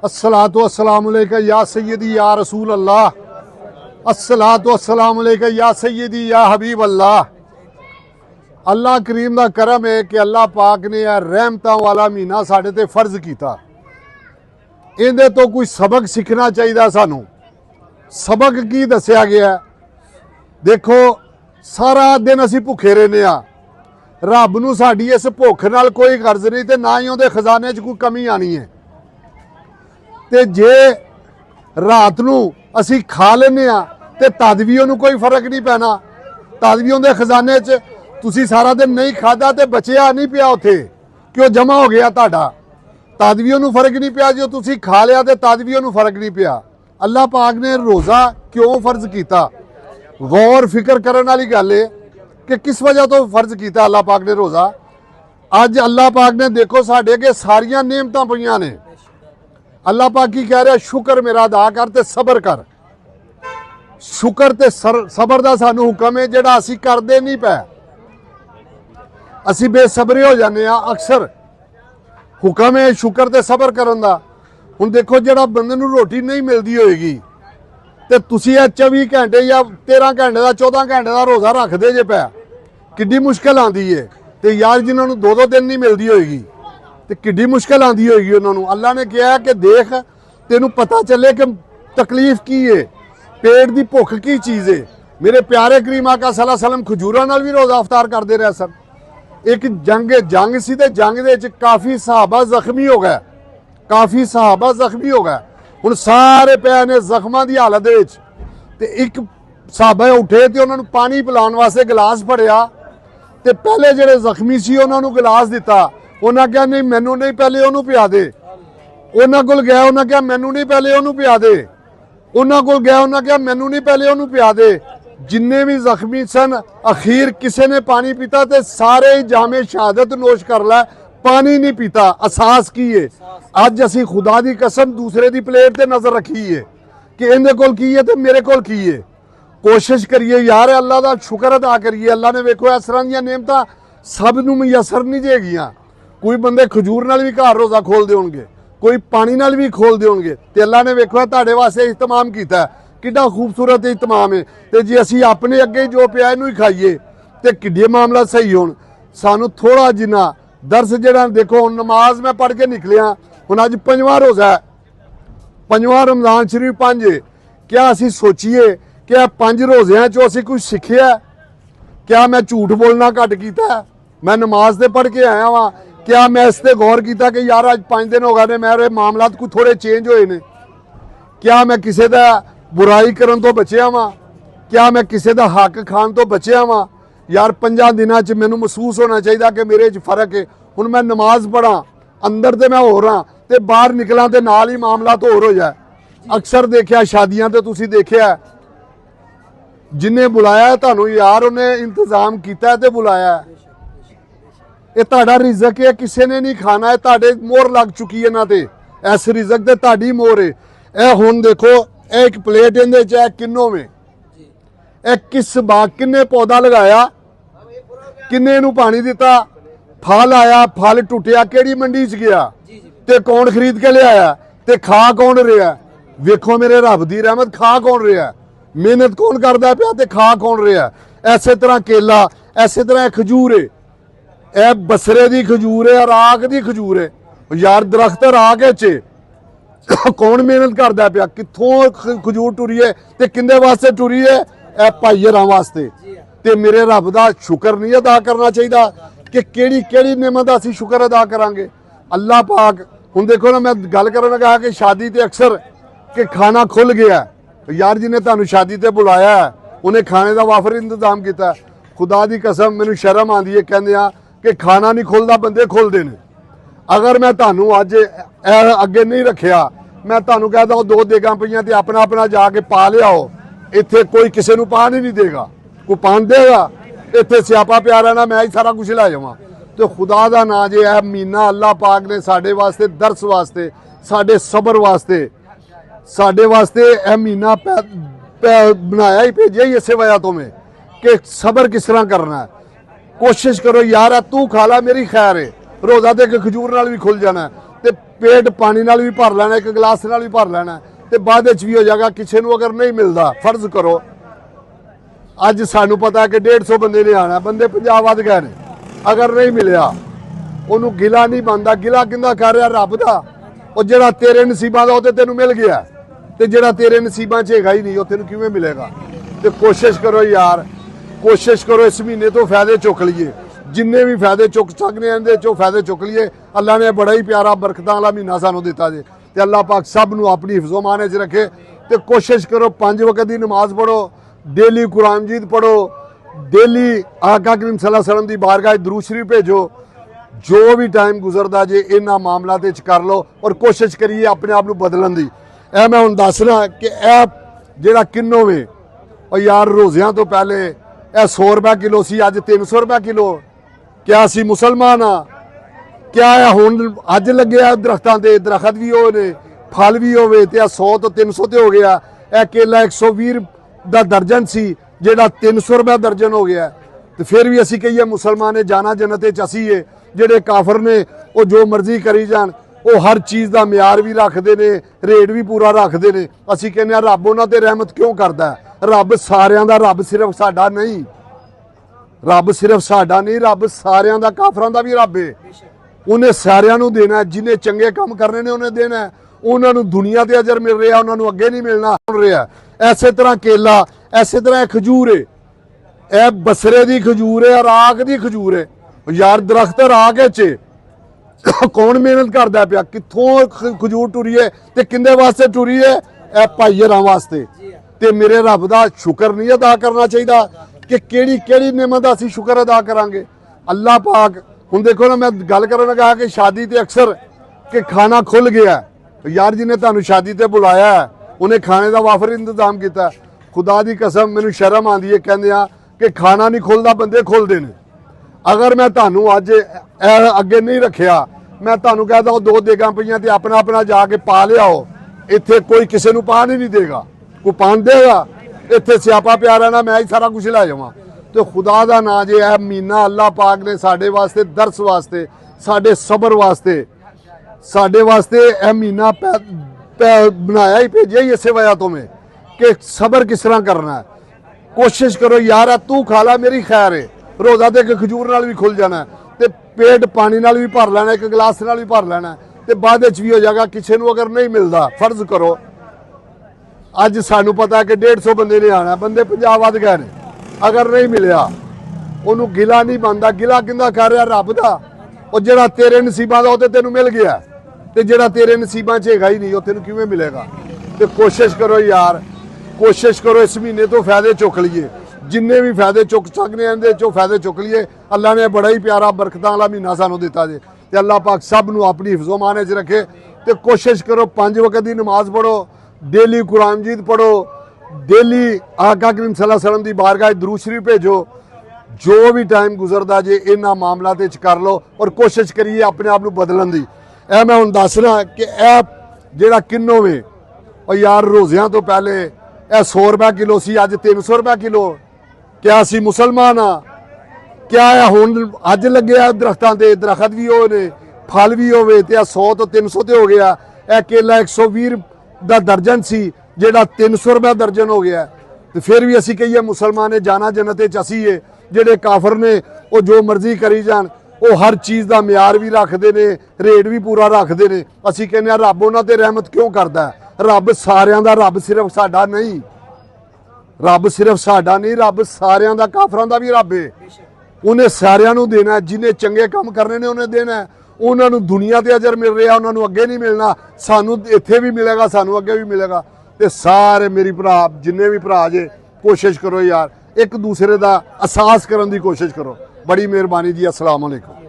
अस्सलातु वस्सलामु अलैका या सय्यदी या रसूल अल्लाह। अस्सलातु वस्सलामु अलैका या सय्यदी या हबीब अल्लाह। अल्लाह करीम का करम है कि अल्लाह पाक ने यह रहमतां वाला महीना साढ़े ते फर्ज किया। इहदे तो कोई सबक सीखना चाहिए सानू। सबक की दसिया गया? देखो, सारा दिन असी भुखे रहने आ, रब नूं साडी इस भुख नाल कोई गर्ज नहीं ते ना ही उहदे खजाने च कोई कमी आनी है। ते जे रात नूं असी खा लेने आ ते तद भी उहनूं कोई फर्क नहीं पैना, तद भी उहदे खजाने च तुसी सारा दिन नहीं खादा ते बचिया नहीं पिया उत्थे कि जमा हो गया तुहाडा, तद भी उहनूं फर्क नहीं पिया। जो तुसी खा लिया ते तद भी उहनूं फर्क नहीं पिया। अल्लाह पाक ने रोज़ा क्यों फर्ज किया? गौर फिक्र करने वाली गल है कि किस वजह तो फर्ज किया अल्लाह पाक ने रोज़ा। अज अल्लाह पाक ने देखो साढ़े अगे सारियां नेमतां पईयां ने। अल्लाह पाक की कह रहा, शुक्र मेरा अदा कर ते सबर कर। शुक्र ते सबर का सानू हुक्म है, जिहड़ा असी करदे नहीं पै, असी बेसबरे हो जाने अक्सर। हुक्म है शुक्र ते सबर करन दा। हुण देखो, जिहड़ा बंदे नूं रोटी नहीं मिलती होएगी ते तुसी 24 घंटे या 13 घंटे का 14 घंटे का रोज़ा रखदे जे पै, किड्डी मुश्किल आती है। तो यार जिन्हां नूं 2-2 दिन नहीं मिलती होएगी तो किड्डी मुश्किल आती होएगी उन्होंने। अल्लाह ने कहा कि देख, तेनू पता चले कि तकलीफ की है, पेट की भुख की चीज़ है। मेरे प्यारे करीम आका सल्लल्लाहु अलैहि वसल्लम खजूरां नाल भी रोज़ा अफ्तार करते रहे सन। एक जंग सी ते जंग दे विच काफ़ी सहाबा जख्मी हो गए, काफ़ी सहाबा जख्मी हो गए। हुण सारे पै ने जख्मां की हालत दे विच। ते एक सहाबा उठे तो उन्होंने पानी पिलाने वास्ते गिलास फड़िया ते पहले जिहड़े जख्मी सी उन्होंने गिलास दिता। उन्हें कहा नहीं मैनू नहीं, पहले उन्होंने पिया दे। उन्होंने कोल गया, उन्हें कहा मैनू नहीं, पहले उन्होंने पिया दे। उन्होंने कोल गया, उन्हें कहा मैनू नहीं, पहले उन्होंने पिया दे। जिन्ने भी जख्मी सन अखीर किसी ने पानी पीता तो सारे ही जामे शहादत नोश कर लै, पानी नहीं पीता। अहसास की है अज असी खुदा की कसम दूसरे की प्लेट ते नज़र रखी है कि इहदे कोल की है ते मेरे कोल की है। कोशिश करिए यार, अल्लाह का शुक्र अदा करिए। अल्लाह ने वेखो इस तरह दी नेमतां सब नूं मुयसर नहीं जेगियां। कोई बंदे खजूर नाल भी घर रोज़ा खोलदे होणगे, कोई पानी नाल भी खोलदे होणगे। ते अल्लाह ने वेखो तुहाडे वास्ते इहतमाम कीता, किड्डा खूबसूरत इहतमाम है। तो जे असी अपने अगे जो पिया इहनूं ही खाइए तो किड्डे मामला सही होण। सानू थोड़ा जिन्ना दर्स जिहड़ा देखो, नमाज मैं पढ़ के निकलिया, हुण अज 5वां रोज़ा है, 5वां रमज़ान शरीफ 5 है। क्या असी सोचीए कि 5 रोज़ियां चो असी कुछ सिੱਖਿਆ? क्या मैं झूठ बोलना घट किया? मैं नमाज तो पढ़ के आया वहाँ, क्या मैं इस पर गौर किया कि यार अज 5 दिन हो गए ने मेरे मामलात कोई थोड़े चेंज होए ने? क्या मैं किसी का बुराई करन तो बचिया वा? क्या मैं किसी का हक खान तो बचिया वा? यार 5 दिनों च मैनू महसूस होना चाहिए कि मेरे च फर्क है। हुण मैं नमाज पढ़ा, अंदर तो मैं हो रहा तो बाहर निकला तो नाल ही मामला तो होर हो जाए। अक्सर देखिया शादियां तो तुसी देखिया, जिन्हें बुलाया तुहानू यार उन्हें इंतजाम किया तो बुलाया। ये तुहाडा रिजक है, किसी ने नहीं खाना है, तुहाडे मोहर लग चुकी है ना। ते इस रिजक ते तुहाडी मोहर है। ए हुण देखो, एक प्लेट इहदे च किन्नो में किस बाग किन्ने पौधा लगाया, किन्ने नूं पानी दिता, फल आया, फल टुटिया, केड़ी मंडी च गया ते कौन खरीद के लिया ते खा कौन रहा? वेखो मेरे रब दी रहमत, खा कौन रहा? मेहनत कौन करता पिया ते खा कौन रहा? इस तरह केला, इस तरह खजूर है, यह बसरे की खजूर है, राख की खजूर है। यार दरख्त राख च कौन मेहनत करता पिया? कित्थों खजूर टुरी है ते किंदे वास्ते टुरी है? ए भाईयरां वास्ते। ते मेरे रब का शुक्र नहीं अदा करना चाहिए कि केड़ी केड़ी नेमत दा असीं शुक्र अदा करांगे? अल्लाह पाक हुण देखो ना, मैं गल करन लगा कि शादी ते अक्सर कि खाना खुल गया। यार जिन्हें तुहानू शादी ते बुलाया है उन्हें खाने का वाफर इंतजाम किया। खुदा की कसम मैनू शर्म आती है कहंदियां कि खाना नहीं खुलता, बंदे खुलते हैं। अगर मैं तुहानू अज अगे नहीं रखिया, मैं तुहानू कहता हूँ 2 देगां पईयां ते अपना अपना जाके पा लियाओ। इत्थे कोई किसी नूं पान ही नहीं देगा, कोई पान देगा? इत्थे स्यापा प्या रहना, मैं ही सारा कुछ लै जावां। तो खुदा का नाम जे है महीना अल्लाह पाक ने साडे वास्ते, दर्स वास्ते, साडे सबर वास्ते, साडे वास्ते यह महीना बनाया ही, भेजा ही इस वजह तो में कि सबर किस तरह करना है। कोशिश करो यार, तू खा ला मेरी खैर है, रोज़ा दे के खजूर नाल भी खुल जाना है। ते पेट पानी नाल भी भर लेना, एक गिलास नाल भी भर लेना, तो बाद विच भी हो जाएगा। किसी को अगर नहीं मिलता, फर्ज करो अज सानू पता है कि 150 बंदे ने आना, बंदे 50 वध गए ने, अगर नहीं मिलया उन्होंने गिला नहीं बनता। गिला किंदा कर रहा? रब दा। और जिहड़ा तेरे नसीबां दा ओह तेनू मिल गया, तो जिहड़ा तेरे नसीबां च हैगा ही नहीं, ओह तेनू किवें मिलेगा? तो कोशिश करो यार, कोशिश करो इस महीने तो फायदे चुक लीए, जिन्ने भी फायदे चुक सकने इहदे चों फायदे चुक लीए। अल्लाह ने बड़ा ही प्यारा बरकतां वाला महीना सानू दिता जे, ते अल्लाह पाक सब नू अपनी हिफ्ज़ो मान च रखे। तो कोशिश करो 5 वक्त की नमाज पढ़ो, डेली कुरान मजीद पढ़ो, डेली आका करीम सल्लल्लाहु अलैहि वसल्लम की बारगाह दुरूद शरीफ भेजो। जो भी टाइम गुजरदा जे इन्हां मामलों ते कर लो और कोशिश करिए अपने आप को बदलन दी। ए मैं हुण दसना कि ए जिहड़ा किन्नो वे, और यार रोज़ियां तो पहले ए 100 रुपये किलो सी, अज 300 रुपये किलो। क्या असी मुसलमान हाँ? क्या है हुण अज लगे दरख्तां ते, दरख्त भी हो ने, फल भी होवे, ते 100 तो 300 ते हो गया। ए केला 120 दा दर्जन सी, जिहड़ा 300 रुपये दर्जन हो गया। तो फिर भी असी कहिए मुसलमान ने जाना जन्नत च असी है। जिहड़े काफर ने वो जो मर्जी करी जान, वो हर चीज़ का म्यार भी रखते ने, रेट भी पूरा रखते ने। असी कहने रब उन्हां ते रहमत क्यों करता है? रब सारियां दा, रब सिर्फ साडा नहीं, रब सिर्फ साडा नहीं, रब सारियां दा, काफरां दा भी रब है। उन्हें सारियां नू देना है, जिन्हें चंगे काम करने ने उन्हें देना है। उन्होंने दुनिया ते अजर मिल रहा, उन्होंने अगे नहीं मिलना रहा। इसे तरह केला, इसे तरह खजूर है, यह बसरे की खजूर है, राग की खजूर है। यार दरख्त राग च कौन मेहनत करता पिया? कितों खजूर टुरी है, तो किंदे वास्ते टुरी है? ए भाई हरां वास्ते। तो मेरे रब का शुक्र नहीं अदा करना चाहिए कि केड़ी केड़ी नेमत असीं शुक्र अदा करांगे? अल्लाह पाक हुण देखो ना, मैं गल करन लगा कि शादी ते अक्सर कि खाना खुल गया, यार जिन्हें तुहानूं शादी ते बुलाया है उन्हें खाने का वाफर इंतजाम किया। खुदा की कसम मैनूं शर्म आती है कहंदियां कि खाना नहीं खुलता, बंदे खुलते हैं। अगर मैं तुहानूं अज अगे नहीं रखिया, मैं तुहानूं कहता 2 देगां पईआं ते अपना अपना जाके पा लियाओ, इत्थे कोई किसी नूं पान ही नहीं देगा। कोई पान देगा? इत्थे स्यापा प्या रहना, मैं ही सारा कुछ लै जावां। तो खुदा का नाम जे है महीना अल्लाह पाक ने साडे वास्ते, दर्स वास्ते, साडे सबर वास्ते, साडे वास्ते यह महीना बनाया ही, भेजिया ही इसे वजह तो में कि सबर किस तरह करना है। कोशिश करो यार, तू खा ला मेरी खैर है। रोज़ा तो एक खजूर नाल भी खुल जाना, तो पेट पानी नाल भी भर लेना, एक गिलास नाल भी भर लेना, तो बाद विच भी हो जाएगा। किसी को अगर नहीं मिलता, फर्ज करो अज सानू पता है कि 150 बंदे ने आना, बंदे 50 वध गए ने, अगर नहीं मिलया उन्होंने गिला नहीं बनता। गिला किंदा कर रहा? रब दा। और जिहड़ा तेरे नसीबां दा ओह ते तेनू मिल गया, तो जिहड़ा तेरे नसीबां च हैगा ही नहीं, ओह तेनू किवें मिलेगा? तो कोशिश करो यार, कोशिश करो इस महीने तो फायदे चुक लीए, जिन्ने भी फायदे चुक सकने इहदे चों फायदे चुक लीए। अल्लाह ने बड़ा ही प्यारा बरकतां वाला महीना सानू दिता जे, ते अल्लाह पाक सब नू अपनी हिफ्ज़ो मान च रखे। तो कोशिश करो 5 वक्त की नमाज पढ़ो, डेली कुरान मजीद पढ़ो, डेली आका करीम सल्लल्लाहु अलैहि वसल्लम की बारगाह दुरूद शरीफ भेजो। जो भी टाइम गुजरदा जे इन्हां मामलों ते कर लो और कोशिश करिए अपने आप को बदलन दी। ए मैं हुण दसना कि ए जिहड़ा किन्नो वे, और यार रोज़ियां तो पहले ए 100 रुपये किलो सी, अज 300 रुपये किलो। क्या असी मुसलमान हाँ? क्या है हुण अज लगे दरख्तां ते, दरख्त भी हो ने, फल भी होवे, ते 100 तो 300 ते हो गया। ए केला 120 दा दर्जन सी, जिहड़ा 300 रुपये दर्जन हो गया। तो फिर भी असी कहिए मुसलमान ने जाना जन्नत च असी है। जिहड़े काफर ने वो जो मर्जी करी जान, वो हर चीज़ का म्यार भी रखते ने, रेट भी पूरा रखते ने। असी कहने रब उन्हां ते रहमत क्यों करता है? रब सारियां दा, रब सिर्फ साडा नहीं, रब सिर्फ साडा नहीं, रब सारियां दा, काफरां दा भी रब है। उन्हें सारियां नू देना है, जिन्हें चंगे काम करने ने उन्हें देना है। उन्होंने दुनिया ते अजर मिल रहा, उन्होंने अगे नहीं मिलना। सानू इत्थे भी मिलेगा, सानू अगे भी मिलेगा। तो सारे मेरी भरा जिन्ने भी भरा जे कोशिश करो यार, एक दूसरे का एहसास करने की कोशिश करो। बड़ी मेहरबानी जी। अस्सलाम वालेकुम।